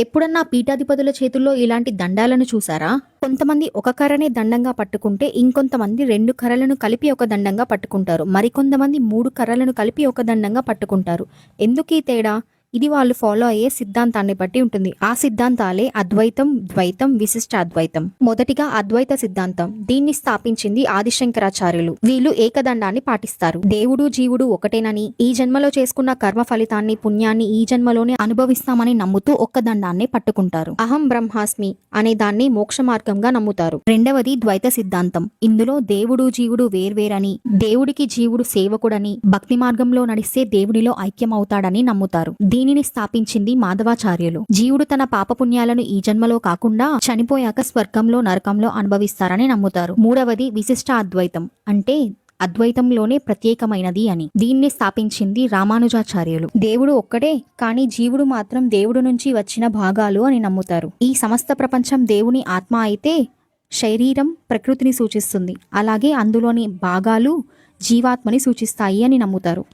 ఎప్పుడన్నా పీఠాధిపతుల చేతుల్లో ఇలాంటి దండాలను చూసారా? కొంతమంది ఒక కర్రనే దండంగా పట్టుకుంటే ఇంకొంతమంది 2 కర్రలను కలిపి ఒక దండంగా పట్టుకుంటారు. మరికొంతమంది 3 కర్రలను కలిపి ఒక దండంగా పట్టుకుంటారు. ఎందుకీ తేడా? ఇది వాళ్ళు ఫాలో అయ్యే సిద్ధాంతాన్ని బట్టి ఉంటుంది. ఆ సిద్ధాంతాలే అద్వైతం, ద్వైతం, విశిష్ట అద్వైతం. మొదటిగా అద్వైత సిద్ధాంతం. దీన్ని స్థాపించింది ఆదిశంకరాచార్యులు. వీళ్ళు ఏకదండాన్ని పాటిస్తారు. దేవుడు జీవుడు ఒకటేనని, ఈ జన్మలో చేసుకున్న కర్మ ఫలితాన్ని, పుణ్యాన్ని ఈ జన్మలోనే అనుభవిస్తామని నమ్ముతూ ఒక్క దండాన్ని పట్టుకుంటారు. అహం బ్రహ్మాస్మి అనే దాన్ని మోక్ష మార్గంగా నమ్ముతారు. రెండవది ద్వైత సిద్ధాంతం. ఇందులో దేవుడు జీవుడు వేర్వేరని, దేవుడికి జీవుడు సేవకుడని, భక్తి మార్గంలో నడిస్తే దేవుడిలో ఐక్యమవుతాడని నమ్ముతారు. దీనిని స్థాపించింది మాధవాచార్యులు. జీవుడు తన పాపపుణ్యాలను ఈ జన్మలో కాకుండా చనిపోయాక స్వర్గంలో నరకంలో అనుభవిస్తారని నమ్ముతారు. మూడవది విశిష్ట అద్వైతం, అంటే అద్వైతంలోనే ప్రత్యేకమైనది అని. దీన్ని స్థాపించింది రామానుజాచార్యులు. దేవుడు ఒక్కడే, కానీ జీవుడు మాత్రం దేవుడు నుంచి వచ్చిన భాగాలు అని నమ్ముతారు. ఈ సమస్త ప్రపంచం దేవుని ఆత్మ అయితే శరీరం ప్రకృతిని సూచిస్తుంది, అలాగే అందులోని భాగాలు జీవాత్మని సూచిస్తాయి అని నమ్ముతారు.